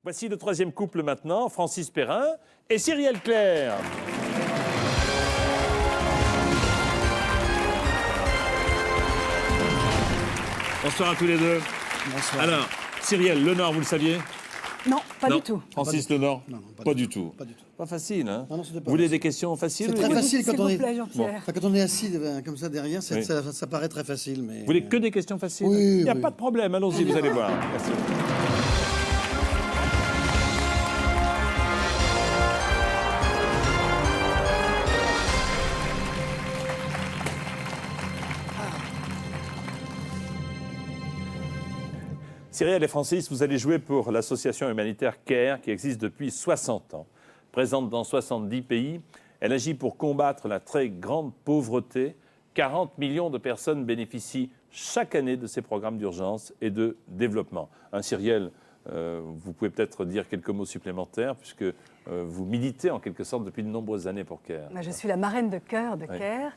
Voici le troisième couple maintenant, Francis Perrin et Cyrielle Claire. Bonsoir à tous les deux. Bonsoir. Alors, Cyrielle, le Nord, vous le saviez? Non, pas du tout. Francis, le Nord? Non, pas du tout. Pas du tout. Pas facile, hein? Non, c'était pas Vous voulez facile. des questions faciles? C'est très facile S'il quand on vous est. plaît, Jean-Pierre. Enfin, quand on est assis comme ça derrière, Oui. ça paraît très facile, mais. Vous voulez que des questions faciles? Oui, Il n'y a oui. pas de problème, allons-y, vous allez voir. Merci. Cyrielle et Francis, vous allez jouer pour l'association humanitaire CARE qui existe depuis 60 ans. Présente dans 70 pays, elle agit pour combattre la très grande pauvreté. 40 millions de personnes bénéficient chaque année de ces programmes d'urgence et de développement. Cyrielle, vous pouvez peut-être dire quelques mots supplémentaires puisque vous militez en quelque sorte depuis de nombreuses années pour CARE. Je suis la marraine de cœur de Oui. CARE.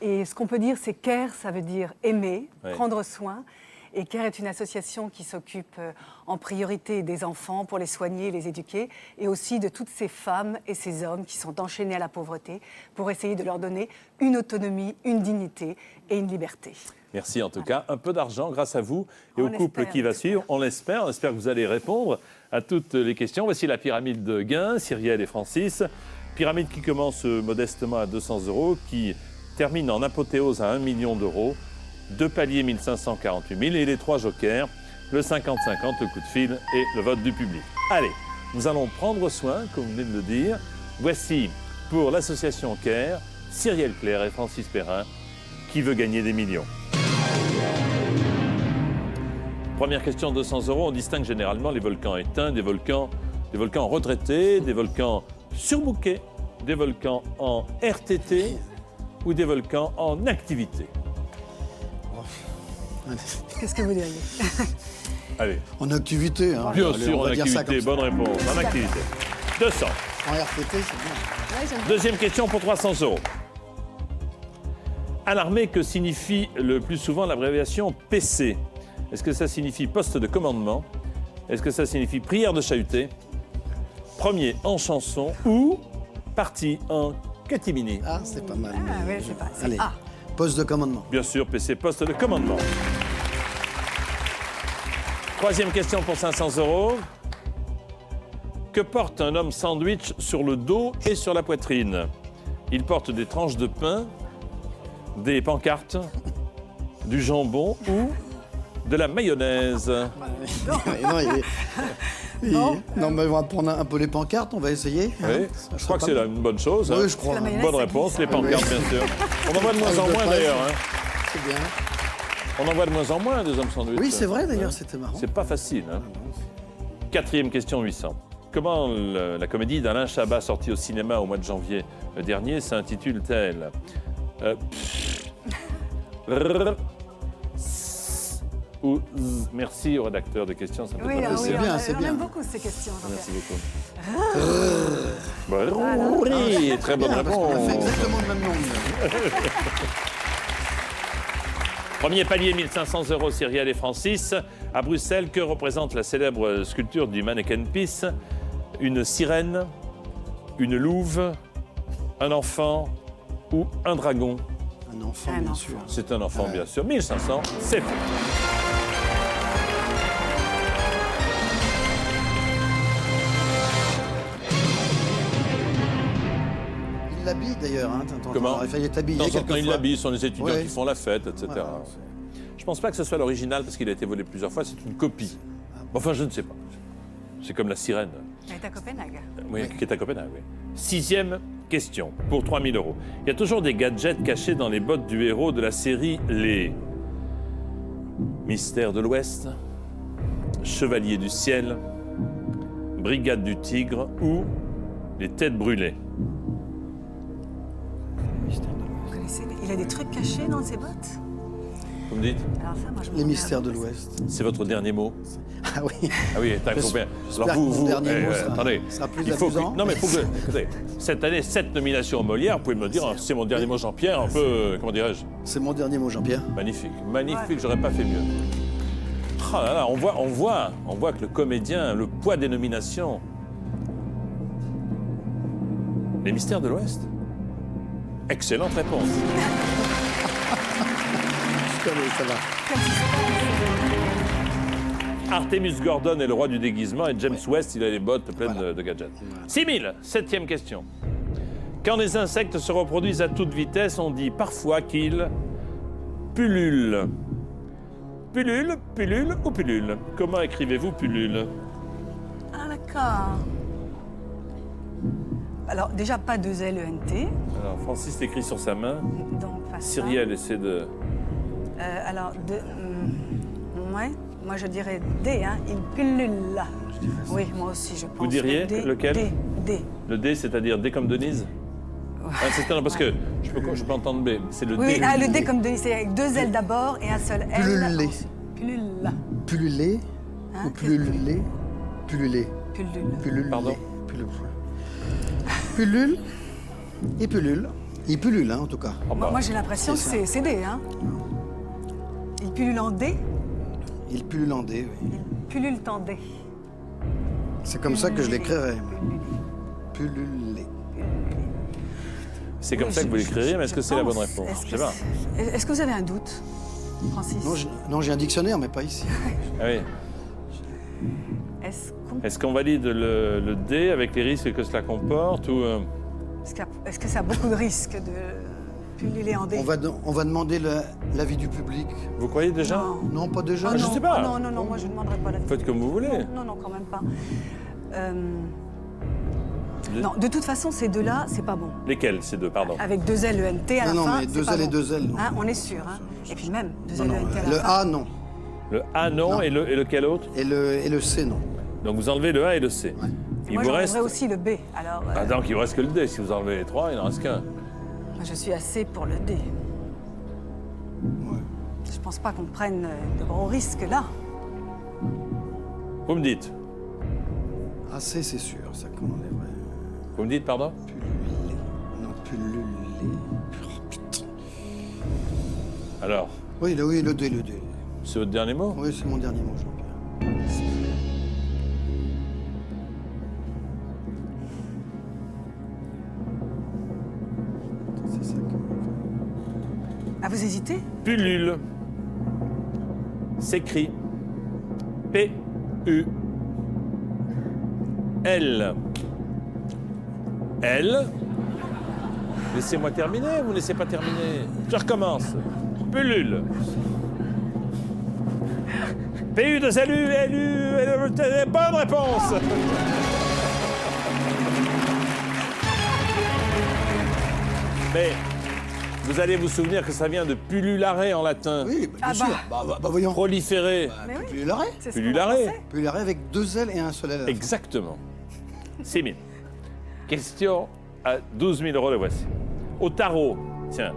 Et ce qu'on peut dire, c'est CARE, ça veut dire aimer, Oui. prendre soin. Et CARE est une association qui s'occupe en priorité des enfants pour les soigner, les éduquer, et aussi de toutes ces femmes et ces hommes qui sont enchaînés à la pauvreté pour essayer de leur donner une autonomie, une dignité et une liberté. Merci en tout cas. Un peu d'argent grâce à vous et On au couple l'espère, qui va on suivre. On l'espère. On espère que vous allez répondre à toutes les questions. Voici la pyramide de gains, Cyrielle et Francis. Pyramide qui commence modestement à 200 €, qui termine en apothéose à 1 million d'euros. 2 paliers 1548 000 et les 3 jokers, le 50-50, le coup de fil et le vote du public. Allez, nous allons prendre soin, comme vous venez de le dire. Voici pour l'association CARE, Cyrielle Claire et Francis Perrin, qui veut gagner des millions. Première question, 200 €. On distingue généralement les volcans éteints, des volcans retraités, des volcans surbookés, des volcans en RTT ou des volcans en activité. Qu'est-ce que vous diriez? Allez, En activité, hein. bien Allez, sûr, on en va dire ça activité, comme ça. bonne réponse, en activité. 200. En RTT, c'est bien. Deuxième question pour 300 €. À l'armée, que signifie le plus souvent l'abréviation PC? Est-ce que ça signifie poste de commandement? Est-ce que ça signifie prière de chahuté? Premier en chanson ou partie en catimini? Ah, c'est pas mal. Ah mais- oui, c'est pas. C'est Allez, A. poste de commandement. Bien sûr, PC, poste de commandement. Troisième question pour 500 €. Que porte un homme sandwich sur le dos et sur la poitrine? Il porte des tranches de pain, des pancartes, du jambon ou de la mayonnaise? Non, non, mais on va prendre un peu les pancartes, on va essayer. hein. Oui, Ça je crois que sera c'est pas une bonne chose. mal. hein. Oui, je crois. La hein. mayonnaise, Bonne ça réponse, glisse, les hein. pancartes, bien sûr. On en voit de moins en Avec le moins pain, d'ailleurs. hein. C'est bien. On en voit de moins en moins des hommes sandwich. Oui, c'est vrai d'ailleurs, c'était marrant. C'est pas facile. hein. Quatrième question 800. Comment la comédie d'Alain Chabat sortie au cinéma au mois de janvier dernier s'intitule-t-elle? Rrr, s, ou z. Merci au rédacteur de questions. Ça me Oui, fait ah plaisir. c'est oui, bien, on- c'est on bien. aime beaucoup ces questions. Merci Jean-Pierre. beaucoup. Oui, très bonne Bien, parce qu'on a fait réponse. exactement le même nombre. Premier palier, 1500 €, Cyrielle et Francis. À Bruxelles, que représente la célèbre sculpture du Mannequin Peace? Une sirène, une louve, un enfant ou un dragon? Un enfant, Un bien enfant. sûr. C'est un enfant, bien sûr. 1500, c'est fait. Il l'habille d'ailleurs. Hein. Comment? Il fallait t'habiller Dans un temps, il quelquefois. l'habille, ce sont les étudiants Ouais. qui font la fête, etc. Voilà, Je pense pas que ce soit l'original parce qu'il a été volé plusieurs fois. C'est une copie. Enfin, je ne sais pas. C'est comme la sirène. Elle est à Copenhague. Oui, qui est à Copenhague, oui. Sixième question, pour 3000 €. Il y a toujours des gadgets cachés dans les bottes du héros de la série Les Mystères de l'Ouest, Chevaliers du Ciel, Brigade du Tigre ou Les Têtes Brûlées. Vous connaissez, il a des trucs cachés dans ses bottes? Vous me dites? Alors ça, moi, je me Les demande mystères de bien. l'Ouest. C'est votre dernier mot? Ah oui. Ah oui, attends, il faut bien. J'espère que mon dernier mot sera- attendez, sera plus il faut que, amusant. non mais il faut que, écoutez, cette année, 7 nominations aux Molières, vous pouvez me dire, c'est mon dernier mot Jean-Pierre, un peu, comment dirais-je, C'est mon dernier mot, Jean-Pierre. magnifique, magnifique, j'aurais pas fait mieux. Oh là là, on voit que le comédien, le poids des nominations. Les mystères de l'Ouest. Excellente réponse. Ça va. Artemus Gordon est le roi du déguisement et James West, il a les bottes pleines de gadgets. 6000, septième question. Quand les insectes se reproduisent à toute vitesse, on dit parfois qu'ils pullulent. Pullule, pullule ou pullule? Comment écrivez-vous pullule? Ah, d'accord. Alors, déjà, pas deux L-E-N-T. Alors, Francis l'écrit sur sa main. Donc, pas ça. Cyrielle essaie de... Alors, ouais, moi je dirais D, hein. Il pullule. Oui, moi aussi, je pense. Vous diriez D, lequel? D. Le D, c'est-à-dire D comme Denise? Ah, c'est non, parce que je peux entendre B. C'est le Oui, D. le D comme Denise, c'est avec deux L d'abord et un seul L. Pullulé. Pullule. Pullulé Hein, ou pullulé? Pullulé. Pullule. Pullulé. Pardon? Pullule. Pullule et pullule. Il pullule, hein, en tout cas. Oh, bah, Moi j'ai l'impression que c'est D, hein. Il pullule en D, Il pullule en D, oui. il pullule en D. C'est comme ça que je l'écrirais. Pullulé. c'est comme ça que vous l'écririez, mais est-ce que c'est la bonne réponse? Je sais pas. Est-ce que vous avez un doute, Francis? Non, j'ai un dictionnaire, mais pas ici. Ah oui. Est-ce qu'on valide le D avec les risques que cela comporte ou Est-ce que ça a beaucoup de risques de pulluler en D? On va demander l'avis du public. vous croyez déjà? Non. Non, pas déjà. Ah, je non. sais pas. Ah, non, moi je ne demanderai pas la Faites comme vous voulez. Non, quand même pas. Non, de toute façon, ces deux-là, c'est pas bon. Lesquels, ces deux, pardon? Avec deux L, E, N, T à la Non, fin, mais c'est deux pas L et bon. deux L, non. Hein, on est sûr. Hein. Et puis même, deux Non, L, E, non, N, T à la le fin. A, non. Le A, non, Non. Et lequel autre? Et le C, non. Donc vous enlevez le A et le C. Ouais. Il Moi, vous j'enlèverais reste... aussi le B. Alors, Ah, donc il vous reste que le D. Si vous enlevez les trois, il n'en reste qu'un. moi, je suis assez pour le D. Ouais. Je pense pas qu'on prenne de gros risques là. Vous me dites? A, C, c'est sûr, ça qu'on enlèverait. Vous me dites, pardon? Pullulé. Non, pullulé. Oh, putain. Alors, Oui, le D, le D. c'est votre dernier mot? Oui, c'est mon dernier mot, Jean-Pierre. C'est ça que... Ah, vous hésitez? Pullule s'écrit P-U-L. L. Laissez-moi terminer, vous ne laissez pas terminer. Je recommence. Pullule. P-U-2-L-U-L-U. Bonne réponse. Mais vous allez vous souvenir que ça vient de pullulare en latin. Oui, bien Ah sûr. bah. Bah, voyons. Proliférer. Mais oui. Pullulare. C'est ce Pullulare. qu'on pensait. Pullulare avec deux L et un seul L. à la fin. Exactement. 6 000. Question à 12 000 euros, le voici. Au tarot, tiens,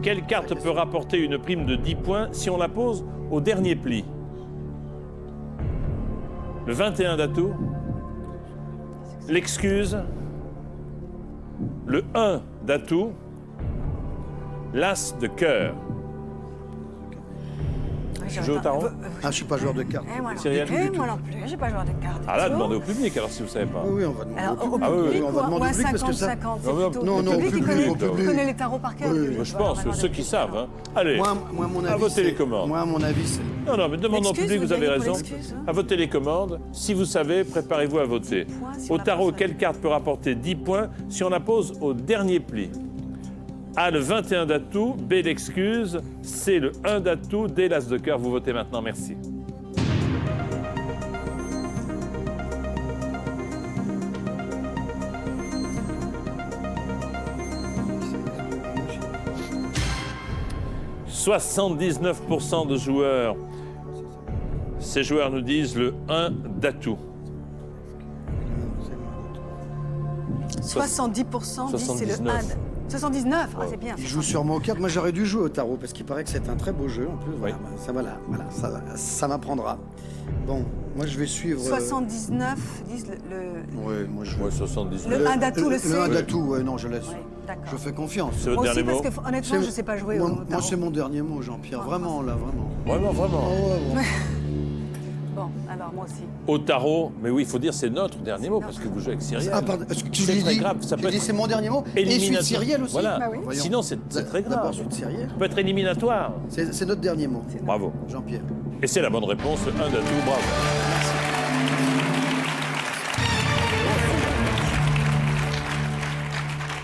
quelle carte peut rapporter une prime de 10 points si on la pose au dernier pli? Le 21 d'atout, l'excuse, le 1 d'atout, l'as de cœur. Oui, Tu joues au tarot? Ah, je suis pas joueur de cartes. Moi non Cyrielle? plus, moi non plus, j'ai pas joueur de cartes. Ah là, du tout. demandez au public alors si vous savez pas. Oui, oui, on va demander Alors, au au public. Ah oui, oui. public On va ou demander à au public parce que ça... 50-50, c'est Non, plutôt non, le non, au public qui public, connaît, au public. connaît les tarots par cœur. Oui, le oui. public, Je voilà, pense, vraiment ceux le qui public. savent. Hein. Allez, Moi, mon avis, à vos c'est- télécommandes. Moi, à mon avis, c'est... Non, mais demandons au L'excuse, public, vous vous avez gagnez pour raison. l'excuse, hein. À votre télécommande, si vous savez, préparez-vous à voter. 10 points si on Au la tarot, pose. quelle carte peut rapporter 10 points si on la pose au dernier pli? A, le 21 d'atout, B, l'excuse, C, le 1 d'atout, D, l'as de cœur. Vous votez maintenant, merci. « 79% de joueurs. Ces joueurs nous disent le 1 d'atout. 70% disent c'est le 1. 79, ah, c'est bien. Il joue sur mon cartes. Moi, j'aurais dû jouer au tarot parce qu'il paraît que c'est un très beau jeu. En plus, voilà, Oui. ça m'apprendra. Bon, moi, je vais suivre... 79 disent le... Oui, moi, je... Ouais, 79. Le 1 d'atout, le C. Le 1 d'atout, ouais, non, je laisse. Oui, d'accord. Je fais confiance. C'est votre Moi aussi, dernier parce mot? que honnêtement, je ne sais pas jouer au Moi, tarot. c'est mon dernier mot, Jean-Pierre. Vraiment, là, vraiment. Vraiment, vraiment. Oh, ouais, ouais. moi aussi. Au tarot, mais oui, il faut dire c'est notre dernier mot parce que vous jouez avec Cyrielle. Ah, pardon, est-ce que tu C'est l'as très dit grave, ça peut J'ai dit être c'est mon dernier mot. Et celui de éliminatoire. Cyrielle aussi. Voilà. Bah oui. Voyons. Sinon, c'est très grave. D'abord celui de Cyrielle. Ça peut être éliminatoire. C'est notre dernier mot. Bravo. Jean-Pierre. Et c'est la bonne réponse, un d'atout, bravo.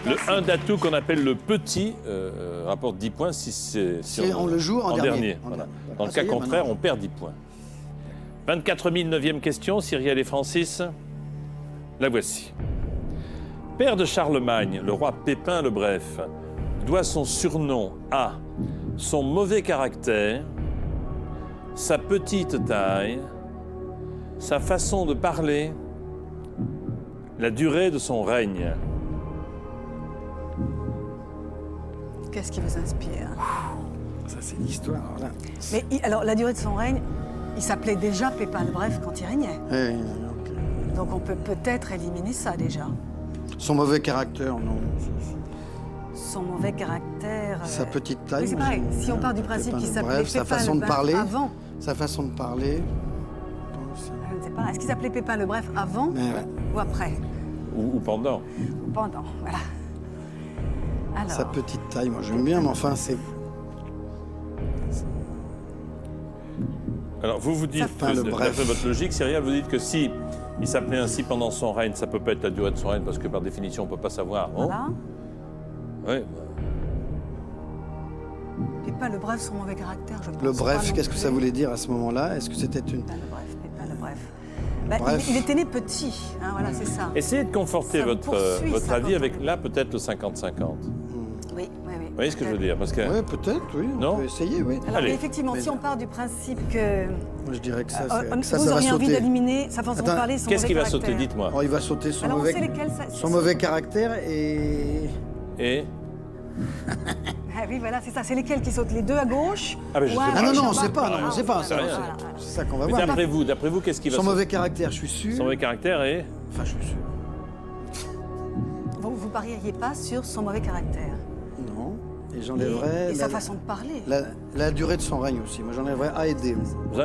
Le 1 d'atout qu'on appelle le petit rapporte 10 points si on le joue en dernier. Voilà. Voilà. Dans le Ah, cas ça y est, contraire, maintenant. on perd 10 points. 24 000, 9e question, Cyrielle et Francis. La voici. Père de Charlemagne, le roi Pépin le Bref, doit son surnom à son mauvais caractère, sa petite taille, sa façon de parler, la durée de son règne. Qu'est-ce qui vous inspire? Ça, c'est l'histoire. Voilà. Mais alors, la durée de son règne, il s'appelait déjà Pépin le Bref quand il régnait. Donc on peut peut-être éliminer ça déjà. Son mauvais caractère, non. Son mauvais caractère. Sa petite taille. Oui, c'est moi, pareil. j'aime Si on bien. part du principe Pépin qu'il le s'appelait Bref, sa Pépin façon le de Bref parler. avant. Sa façon de parler. Je ne sais pas. Est-ce qu'il s'appelait Pépin le Bref avant Mais ouais. ou après? Ou pendant. Ou pendant, voilà. Alors, Sa petite taille, moi j'aime bien, mais enfin c'est. Alors vous dites, Pépin le Bref. d'après votre logique, Cyrielle, vous dites que si il s'appelait ainsi pendant son règne, ça peut pas être la durée de son règne parce que par définition on peut pas savoir. Oh. voilà. Ouais. Pépin le Bref, son mauvais caractère, je pense Le pas bref, non qu'est-ce que plus. ça voulait dire à ce moment-là? Est-ce que c'était une. Pépin le Bref, Pépin le Bref. Bah, Bref. il était né petit, hein, voilà, c'est ça. Essayez de conforter Ça vous votre, poursuit, votre ça, avis quand avec on- là peut-être le 50-50. Oui, oui, oui. Vous voyez ce que je veux dire? Parce que Oui, peut-être, oui. On Non peut essayer, oui. Alors Allez. effectivement, Mais- si on part du principe que Moi je dirais que ça, vous ça va auriez envie sauter. d'éliminer sa façon de Attends, parler, son qu'est-ce qui mauvais va sauter? caractère. Dites-moi. Oh, il va sauter son Alors on mauvais. sait lesquels ça... Son mauvais caractère et. Et Ah oui, voilà, c'est ça. C'est lesquels qui sautent? Les deux à gauche Ah, mais je ou sais un pas. Ah non, à non, on gauche en sait bas? pas, non, on sait pas. voilà, ça, rien. voilà, voilà. C'est ça qu'on va mais voir. d'après vous, qu'est-ce qui va Son sauter? mauvais caractère, je suis sûr. Son mauvais caractère est Enfin, je suis sûr. Vous parieriez pas sur son mauvais caractère. Non. Et j'enlèverais. Et sa façon de parler. La durée de son règne aussi. Moi j'enlèverais A et D.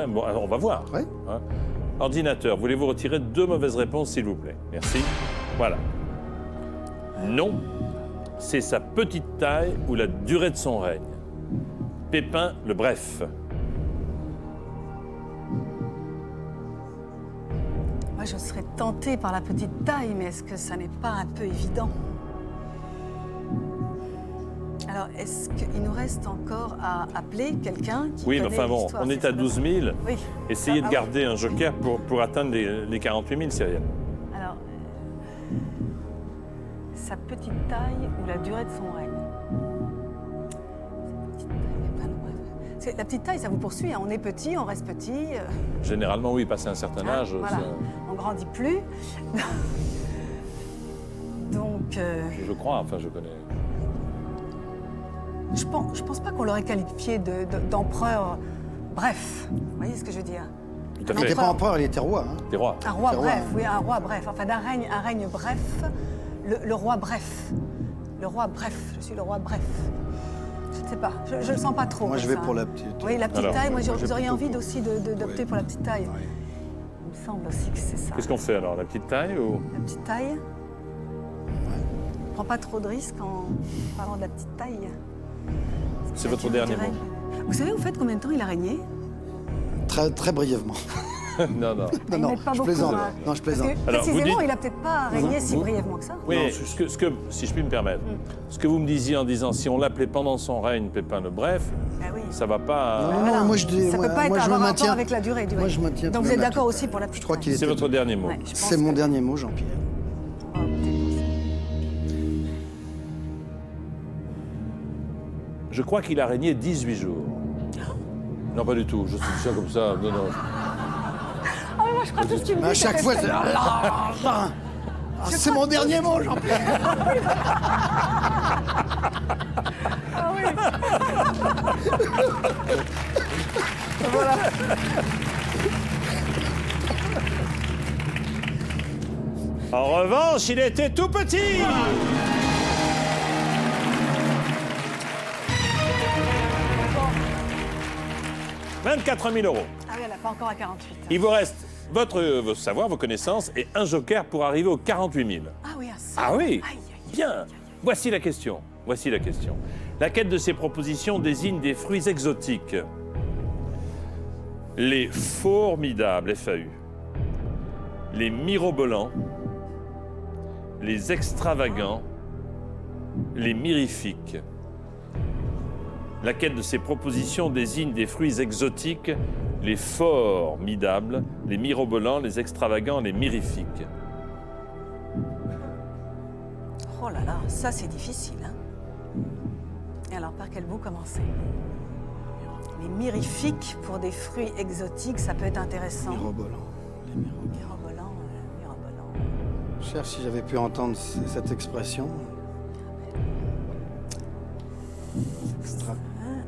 Bon, alors on va voir. Ouais. Hein. Ordinateur, voulez-vous retirer 2 mauvaises réponses, s'il vous plaît? Merci. Voilà. Non, c'est sa petite taille ou la durée de son règne. Pépin le Bref. Moi, je serais tentée par la petite taille, mais est-ce que ça n'est pas un peu évident? Alors, est-ce qu'il nous reste encore à appeler quelqu'un qui Oui, mais connaît enfin bon, l'histoire? on C'est est à ça, 12 000. Oui. Essayez de Ah, garder un joker pour atteindre les 48 000, Cyrielle. Alors, sa petite taille ou la durée de son règne? Sa petite taille, mais pas le bref. Parce que la petite taille, ça vous poursuit, hein. On est petit, on reste petit. Généralement, oui, passé un certain Hein, âge, voilà. ça- On grandit plus. Donc, je crois, enfin je connais. je pense pas qu'on l'aurait qualifié d'empereur bref. Vous voyez ce que je veux dire? Tout à Il fait. n'était pas empereur, il était roi. Hein. Des rois. Un roi C'est bref, roi. oui, un roi bref. Enfin, un règne bref. Le roi bref. Le roi bref. Je suis le roi bref. Je ne sais pas. Je le sens pas trop. Moi je comme vais ça. pour la petite. Oui, la petite Alors, taille. Moi, moi, vous j'ai auriez plutôt envie pour- aussi d'opter Ouais. pour la petite taille. Ouais. Il me semble aussi que c'est ça. Qu'est-ce qu'on fait alors? La petite taille ou... La petite taille. On prend pas trop de risques en parlant de la petite taille. C'est La votre durée dernier du mot. règne. Vous savez, au fait, combien de temps il a régné? Très, très brièvement. Non, non. Non, Ils non, mettent pas je beaucoup, plaisante. hein. Non, je Parce plaisante. que, Alors, vous précisément, dites- il a peut-être pas régné si brièvement que ça. Oui, Non, si je puis me permettre, ce que vous me disiez en disant si on l'appelait pendant son règne Pépin le Bref, Ah oui. ça va pas. Non, Voilà. non, moi je dis. Ça moi, peut pas moi, être je me avoir rapport maintiens. avec la durée du Moi règne. je maintiens. Donc tout vous de êtes même la d'accord petite aussi taille. pour la petite Je crois qu'il taille. C'est était. votre dernier mot. Ouais, je pense C'est mon que- dernier mot, Jean-Pierre. on va opter pour ça. Je crois qu'il a régné 18 jours. Non, pas du tout. Je suis ça comme ça. Non, non. Ah, mais moi, je crois que tout ce que tu me Mais à dis, chaque ça fois, fait c'est. très mal. C'est mon dernier mot, Jean-Pierre. Ah oui. En revanche, il était tout petit. 24 000 euros. Ah oui, elle n'a pas encore à 48. Il vous reste votre savoir, vos connaissances et un joker pour arriver aux 48 000. Ah oui, à ça. Ah oui, Aïe, aïe, aïe. bien. Voici la question. Voici la question. Laquelle de ces propositions désigne des fruits exotiques? Les formidables FAU, les mirobolants, les extravagants, les mirifiques. Laquelle de ces propositions désigne des fruits exotiques, les formidables, les mirobolants, les extravagants, les mirifiques? Oh là là, ça c'est difficile. Hein. Et alors, par quel bout commencer? Les mirifiques pour des fruits exotiques, ça peut être intéressant. Mirobolant. Les Mirobolant, mirobolant. Je cherche si j'avais pu entendre cette expression.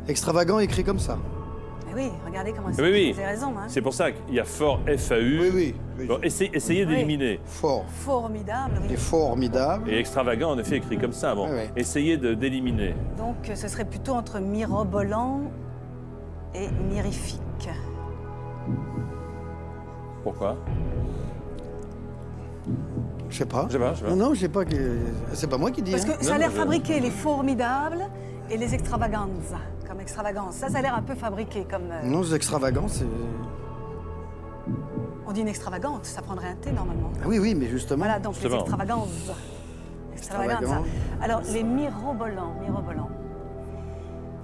Extravagant écrit comme ça. Mais oui, regardez comment c'est. Oui, oui. Vous avez raison. Hein. C'est pour ça qu'il y a fort FAU. Oui. Bon, essayez d'éliminer. Fort. Formidable, oui. Et formidable. Et extravagant, en effet, écrit comme ça. Bon, Oui. essayez d'éliminer. Donc, ce serait plutôt entre mirobolant et mirifique. Pourquoi? Je sais pas. Je sais pas. Non, je sais pas. C'est pas moi qui dis. Parce hein. que ça a l'air non, fabriqué, les formidables et les extravaganzas, comme extravagance. Ça a l'air un peu fabriqué comme... Non, c'est extravagant, c'est... On dit une extravagante, ça prendrait un T normalement. Ah oui, mais justement. Voilà, donc les Justement. extravaganzas. Extravaganza. Extravagant. Alors, les mirobolants.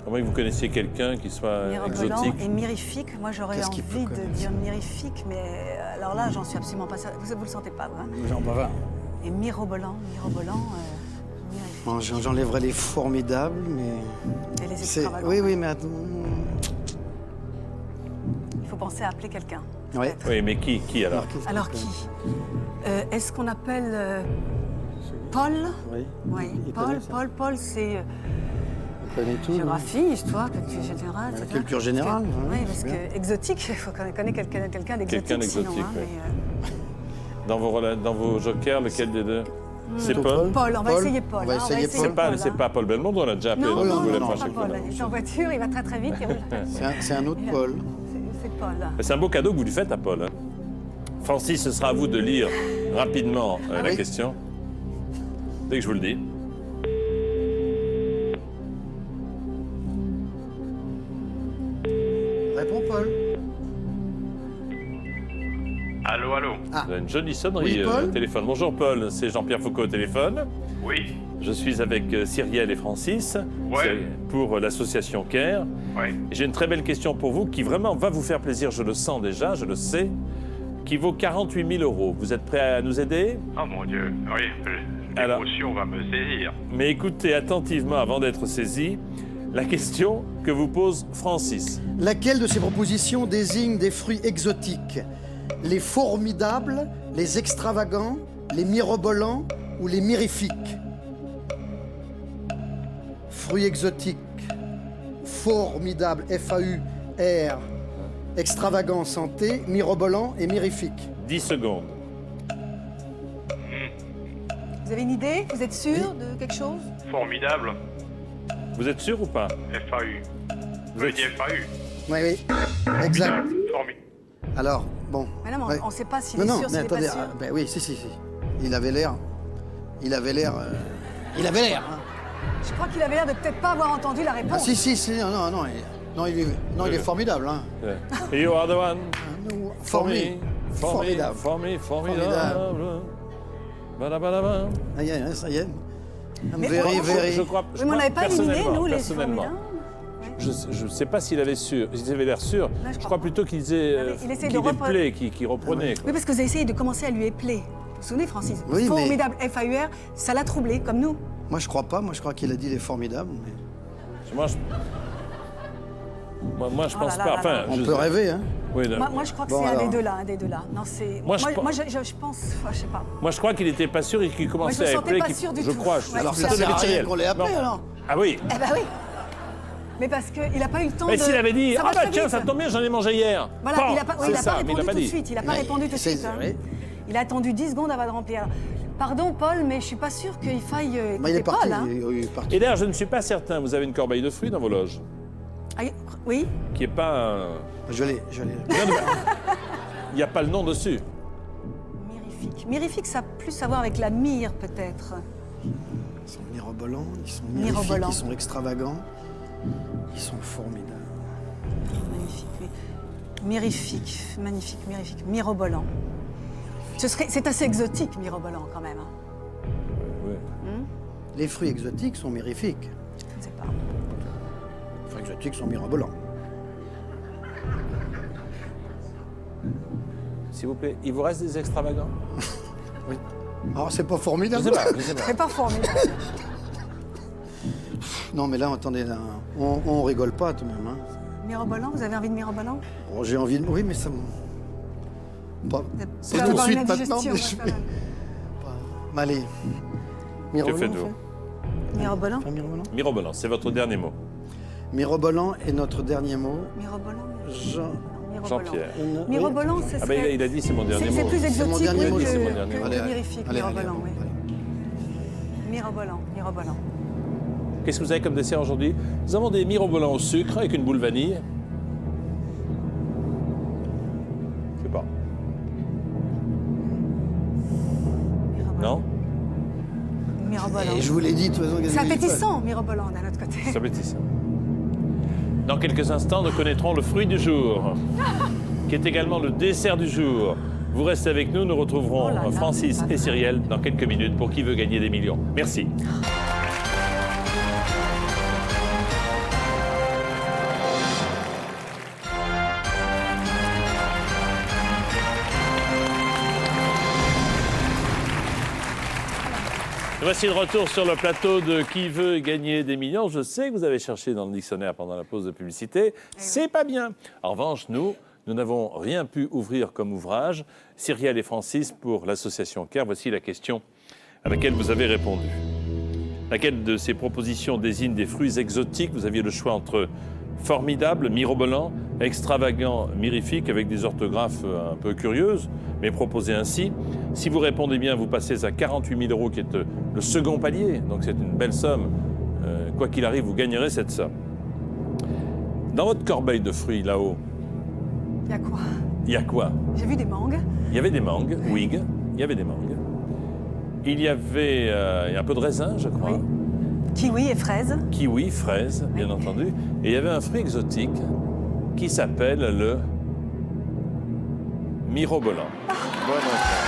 Comment vous connaissiez quelqu'un qui soit Mirobolant exotique? et mirifique. Moi, j'aurais Qu'est-ce qu'il envie peut de connaître? dire mirifique, mais alors là, j'en suis absolument pas sûre. Vous le sentez pas, vous, hein? J'en pas. Et mirobolant, mirifique. Bon, j'enlèverais les formidables, mais... Et les C'est... extravagants. Oui, mais attends... Il faut penser à appeler quelqu'un. Oui. peut-être. Oui, mais qui alors? Alors qui Est-ce qu'on appelle Paul? Oui. Oui, Il Paul, connaît ça. Paul, c'est On connaît tout. géographie, histoire, culture générale, La etc. culture générale, Parce que- ouais, oui, parce c'est que exotique, il faut qu'on connaisse quelqu'un d'exotique. Quelqu'un d'exotique, sinon, hein, oui. mais, Dans vos jokers, lequel des deux? C'est Plutôt Paul? Paul, on va essayer Paul. On va hein, essayer C'est Paul. pas, Paul, c'est hein. pas Paul Belmondo, on l'a déjà appelé. Non, donc non, vous voulez non, pas pas chaque Paul. fois. Il est en voiture, il va très très vite. il roule. C'est un autre Paul. C'est Paul. Mais c'est un beau cadeau que vous lui faites à Paul. Hein. Francis, ce sera à vous de lire rapidement la oui. question. Dès que je vous le dis. Réponds, Paul. Allô, allô. Ah. Vous avez une jolie sonnerie Oui, Paul au téléphone. Bonjour Paul, c'est Jean-Pierre Foucault au téléphone. Oui, Je suis avec Cyrielle et Francis Ouais. pour l'association CARE. oui. Et j'ai une très belle question pour vous qui vraiment va vous faire plaisir, je le sens déjà, je le sais, qui vaut 48 000 €. Vous êtes prêts à nous aider? Oh mon Dieu, oui, Alors. l'émotion va me saisir. Mais écoutez attentivement avant d'être saisi la question que vous pose Francis. Laquelle de ces propositions désigne des fruits exotiques? Les formidables, les extravagants, les mirobolants ou les mirifiques? Fruits exotiques. Formidable, F-A-U-R. Extravagant, santé, mirobolant et mirifique. 10 secondes. Vous avez une idée? Vous êtes sûr de quelque chose? Formidable, Vous êtes sûr ou pas? FAU. Vous êtes- dit FAU. Oui, exact. Alors, bon. Mais non, mais Ouais. on ne sait pas s'il Non, est non, sûr, mais s'il n'est attendez. pas sûr. Ben oui, si. Il avait l'air. Hein. Je crois qu'il avait l'air de peut-être pas avoir entendu la Ah, réponse. si. Non, il est formidable, hein. You are the one for me, Formidable. formidable. Badabadaba. Ah, ça y est. Mais Very, bon, very. Je crois, Oui, mais on n'avait pas éliminé, nous, les personnellement. formidables. Je ne sais pas s'il avait l'air sûr. je Je crois crois pas. plutôt qu'il disait Il essaie qu'il de repre- déplait, qu'il reprenait. quoi. Oui, parce que vous avez essayé de commencer à lui épeler. Vous vous souvenez, Francis? Oui, mais- Formidable, F-A-U-R, ça l'a troublé, comme nous. Moi, je crois pas. Moi, je crois qu'il a dit les formidables. Mais... Moi, je Oh pense là pas. là Enfin, là. On peut rêver, hein. Oui, non. Moi, je crois que Bon, c'est un alors. des deux là. Non, c'est... Moi, je pense- je pense... je sais pas. Moi, je crois qu'il n'était pas sûr et qu'il commençait Moi, je le à sentais appeler. pas sûr du je tout. crois. Ouais. Alors, plutôt ça sert à Cyrielle. rien qu'on l'ait appelé, Non. alors. Ah oui. Eh ben oui. Mais parce qu'il n'a pas eu le temps Mais de... s'il avait dit, Ça va ah bah très tiens, vite. ça tombe bien, j'en ai mangé hier. Voilà, Bon, il n'a pas, c'est ça, mais répondu il l'a pas tout de dit. suite. Il n'a pas Ouais, répondu tout de c'est- suite. hein. oui. Il a attendu 10 secondes avant de remplir. Pardon, Paul, mais je suis pas sûre qu'il faille Bah, il est écouter parti. Paul. Hein. Il est parti. Et d'ailleurs, je ne suis pas certain, vous avez une corbeille de fruits dans vos loges, Ah, oui. qui n'est pas un... Je l'ai. Non, Il n'y a pas le nom dessus. Mirifique. Mirifique, ça a plus à voir avec la myrrhe, peut-être. Ils sont mirobolants, ils sont Mirobolants. mirifiques, ils sont extravagants, ils sont formidables. Magnifique, oui. Mirifique, magnifique, mirifique. Mirobolant. C'est assez exotique, mirobolant, quand même. Hein. Oui. Les fruits exotiques sont mirifiques. Je ne sais pas. Les fruits exotiques sont mirobolants. S'il vous plaît, il vous reste des extravagants? Oui. Alors, c'est pas Je formidable? sais pas, je sais pas. C'est pas formidable. Non, mais là, attendez, là, on rigole pas tout de même. Hein. Mirobolant, vous avez envie de mirobolant? Bon, j'ai envie de... Oui, mais ça me... Pas, C'est pas tout tout de Avoir une suite maintenant, indigestion, mais ouais, je pas vais... mal. Bah, allez. Mirobolant, faites-vous? on fait Mirobolant? Pas mirobolant? Mirobolant, c'est votre dernier mot. Mirobolant est notre dernier mot. Mirobolant? Jean... Mirobolant. Jean-Pierre. Oui. Mirobolant, ce Ah serait... ben il a dit c'est mon dernier C'est mot. plus C'est mon exotique, dernier mot, oui, c'est mon que, dernier que mot. Allez, mirifique, allez, mirobolant, allez, oui. allez. Mirobolant, mirobolant. Qu'est-ce que vous avez comme dessert aujourd'hui? Nous avons des mirobolants au sucre avec une boule vanille. Je sais pas. Mirobolant. Non? Mirobolant. Et je vous l'ai dit, de toute façon... C'est appétissant, mirobolant, d'un autre côté. C'est appétissant. Dans quelques instants, nous connaîtrons le fruit du jour, qui est également le dessert du jour. Vous restez avec nous, nous retrouverons Oh là là, Francis c'est pas et vrai. Cyrielle dans quelques minutes pour Qui veut gagner des millions. Merci. Voici le retour sur le plateau de Qui veut gagner des millions. Je sais que vous avez cherché dans le dictionnaire pendant la pause de publicité. C'est pas bien. En revanche, nous n'avons rien pu ouvrir comme ouvrage. Cyrielle et Francis pour l'association CARE. Voici la question à laquelle vous avez répondu. Laquelle de ces propositions désigne des fruits exotiques? Vous aviez le choix entre formidable, mirobolant, extravagant, mirifique, avec des orthographes un peu curieuses, mais proposées ainsi. Si vous répondez bien, vous passez à 48 000 €, qui est le second palier. Donc c'est une belle somme. Quoi qu'il arrive, vous gagnerez cette somme. Dans votre corbeille de fruits, là-haut, Il y a quoi? il y a quoi? J'ai vu des mangues. Il y avait des mangues, Wig. Il y avait des mangues. Il y avait un peu de raisin, je crois. Oui. Kiwi et fraises. Kiwi, fraise, bien entendu. Et il y avait un fruit exotique qui s'appelle le mirobolant. Bonne réponse.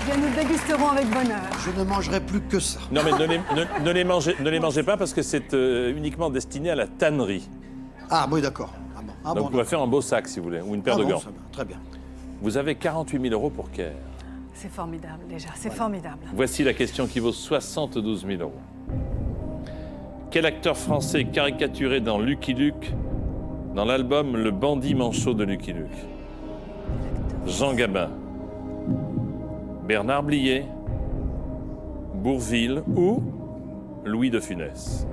Bien, nous le dégusterons avec bonheur. Je ne mangerai plus que ça. Non, mais ne les mangez pas parce que c'est uniquement destiné à la tannerie. Ah, oui, d'accord. Ah bon, ah, Donc bon, vous pouvez faire un beau sac, si vous voulez, ou une paire ah de bon, gants. ça va, très bien. Vous avez 48 000 € pour CARE. C'est formidable, déjà. C'est formidable. Voici la question qui vaut 72 000 €. Quel acteur français caricaturé dans Lucky Luke, dans l'album Le bandit manchot de Lucky Luke? Jean Gabin, Bernard Blier, Bourvil ou Louis de Funès?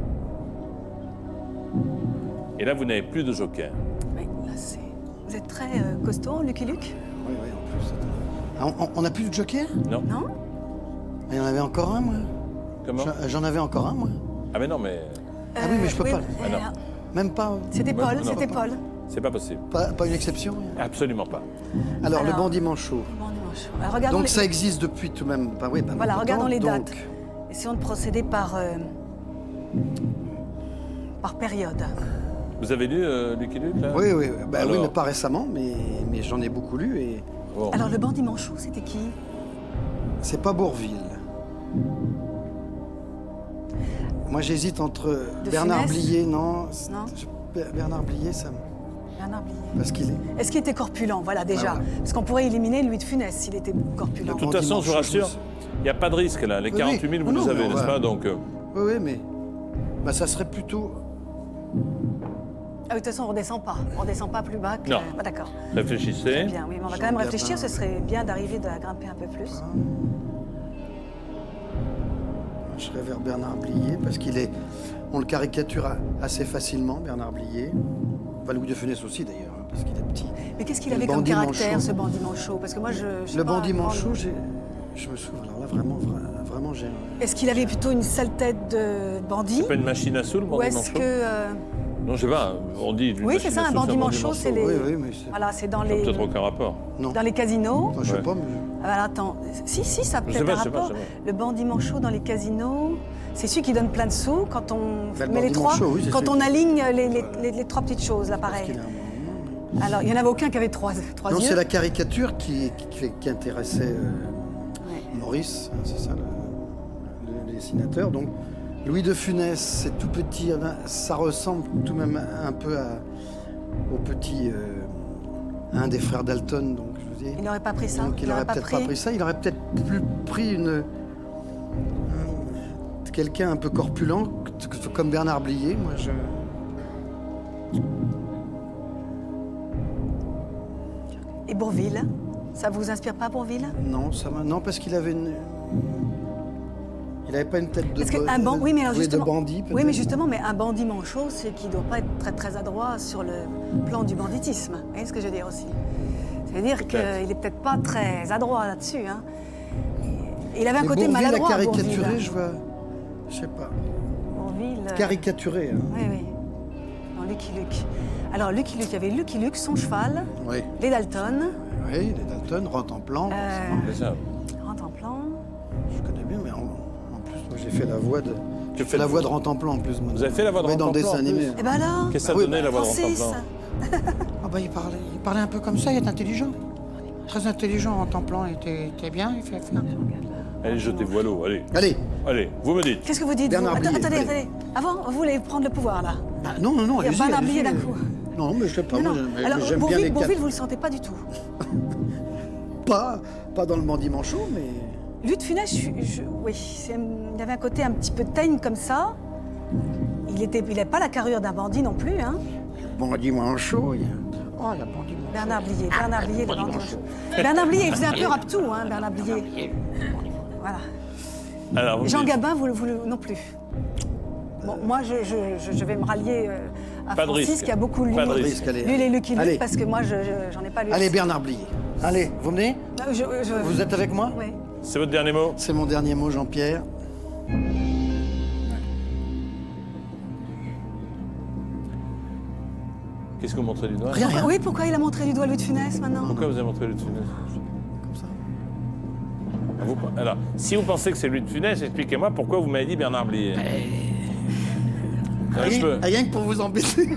Et là, vous n'avez plus de joker. Oui, là, c'est... Vous êtes très costaud, Lucky Luke? Oui, oui, en plus. Ah, on n'a plus de joker? Non? Non? Il y en avait encore un, moi. Comment? J'en avais encore un, moi. Ah mais non, mais Ah oui, mais je peux pas. Ah non. Même pas, C'était Ouais, Paul, non, c'était pas. Paul. c'est pas possible. pas une exception. Absolument pas. Alors, le Alors, bandit manchot. Bon dimanche. Alors, regardons Donc les... ça existe depuis tout de même. Bah, oui, pas Voilà, longtemps, regardons les donc, dates. Essayons de procéder par période. Vous avez lu Lucky Luke, là? Oui, oui, bah, oui, Alors. mais pas récemment, mais j'en ai beaucoup lu et Bon. Alors, le bandit manchot, c'était qui? c'est pas Bourvil. Moi, j'hésite entre De Bernard Funès Blier, non. Non. Bernard Blier, ça me... Bernard Blier. Parce qu'il est... Est-ce qu'il était corpulent? Voilà, déjà. Ah, voilà. Parce qu'on pourrait éliminer Louis de Funès s'il était corpulent. De toute Bandit façon, je vous manchot, je rassure, sais. il n'y a pas de risque, là. Les Oui, 48 000, vous non, les mais avez, on n'est-ce va- pas? Donc, Oui, oui, mais... Bah, ça serait plutôt... Ah oui, de toute façon, on redescend pas. On redescend pas plus bas que... Non. Ah, d'accord. réfléchissez. Très bien, oui, mais on va quand même Jean réfléchir. Gabin. Ce serait bien d'arriver à grimper un peu plus. Je serais vers Bernard Blier, parce qu'il est... On le caricature assez facilement, Bernard Blier. Enfin, Louis de Funès aussi, d'ailleurs, hein, parce qu'il est petit. Mais qu'est-ce qu'il Et le avait comme bandit caractère, manchot. ce bandit manchot? Parce que moi, je sais Le pas, bandit moi, manchot, Je me souviens, alors là, vraiment, j'ai... Est-ce qu'il avait plutôt une sale tête de bandit? C'est pas une machine à sous, le Ou bandit est-ce manchot que... Non, je sais pas, on dit... une Oui, machine c'est ça, à un sous, bandit manchot, c'est les... Oui, mais c'est... Voilà, c'est dans Ça n'a les... peut-être aucun rapport. Non. Dans les casinos. Enfin, je sais Ouais. pas, mais... Ah, alors, attends, si, ça a Je sais peut-être pas, un je sais pas, rapport. je sais Le bandit manchot dans les casinos, c'est celui qui donne plein de sous quand on Ben, le met les bandit trois, manchot, oui, c'est quand celui on qui- aligne les trois petites choses, là, Parce pareil. qu'il a un- Alors, il n'y en avait aucun qui avait trois Non, yeux. c'est la caricature qui intéressait Ouais. Maurice, hein, c'est ça, le dessinateur. Donc, Louis de Funès, c'est tout petit, ça ressemble tout de même un peu au petit, un des frères Dalton, donc je vous dis. Il n'aurait pas pris ça. Donc il aurait peut-être pas pris ça, il aurait peut-être plus pris quelqu'un un peu corpulent, comme Bernard Blier. Moi, je... Et Bourvil, ça vous inspire pas, Bourvil? Non, non, parce qu'il avait il n'avait pas une tête de, Parce qu'un bandit, oui, mais alors de justement, bandit. oui, mais justement, mais un bandit manchot, c'est qu'il ne doit pas être très très adroit sur le plan du banditisme. Vous voyez ce que je veux dire aussi? C'est-à-dire qu'il Peut-être. n'est peut-être pas très adroit là-dessus. Hein. Et il avait un Mais côté Bourvil maladroit. a caricaturé, Bourvil. je vois, je sais pas, Bourvil, caricaturé. Hein. oui, oui. Dans Lucky Luke. Alors, Lucky Luke, il y avait Lucky Luke, son cheval, Oui, les Dalton, oui, les Dalton, Rontemplan, forcément. C'est ça. rentre en plan. Je connais bien, mais en plus, moi j'ai fait la voix de. Que J'ai fait la faites-vous voix de Rontemplan en plus. Moi. Vous avez fait la voix de Oui, dans le Rontemplan, dessin en plus animé. Eh ben alors, Qu'est-ce que ça Ah oui, donnait, la voix de Francis, Rontemplan? Ah bah, il parlait un peu comme ça, il est intelligent. Très intelligent en temps plan, il était bien, il fait... Allez, jetez-vous à l'eau, allez. Allez, Allez, vous me dites. qu'est-ce que vous dites Bernard vous Blier, attendez. Avant, vous voulez prendre le pouvoir là. bah, non, Il y a allez-y. Bernard allez-y. Blier d'un coup. Non, mais je sais pas, Non, moi non. j'aime Alors, bien les Bourvil, quatre. vous le sentez pas du tout. Pas dans le bandit manchot, mais. Lui de Funès, oui, il avait un côté un petit peu teigne comme ça. Il n'a pas la carrure d'un bandit non plus. Hein. Bandit manchot, il y a... Oh, la bandit. Bernard Blier, le bandit manchot. Bernard Blier, il faisait un peu raptou, hein, Bernard Blier. Voilà. Alors, vous Jean me dites. Gabin, vous non plus. Bon, moi, je vais me rallier à Pas de Francis, risque. qui a beaucoup lu, Pas de risque, allez. lu les Lucky Luke, Allez. parce que moi, j'en ai pas lu. Allez, Bernard Blier. Allez, vous venez? Vous êtes avec moi? Oui. C'est votre dernier mot? C'est mon dernier mot, Jean-Pierre. Qu'est-ce que vous montrez du doigt? Rien, rien. Oui, pourquoi il a montré du doigt Louis de Funès maintenant? Pourquoi vous avez montré lui de Funès? Comme ça. Alors, si vous pensez que c'est lui de Funès, expliquez-moi pourquoi vous m'avez dit Bernard Blier. Je peux. Rien que pour vous embêter.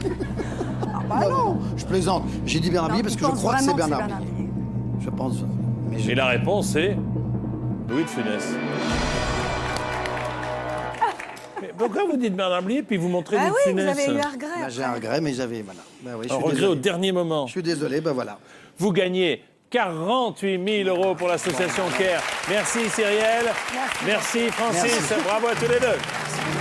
non, je plaisante. J'ai dit Bernard Non, Blier parce il que je pense crois que c'est vraiment Bernard Blier. Je pense. Mais je... Et la réponse est Louis de Funès. Mais pourquoi vous dites Bernard Blier puis vous montrez Ah Louis oui, de vous Funès? avez eu un regret. Bah, j'ai un regret, mais j'avais. Voilà. Bah, oui, je Un suis regret au désolé. dernier moment. Je suis désolé, bah voilà. Vous gagnez 48 000 € pour l'association CARE. Merci Cyrielle. Merci Francis. Merci. Bravo à tous les deux.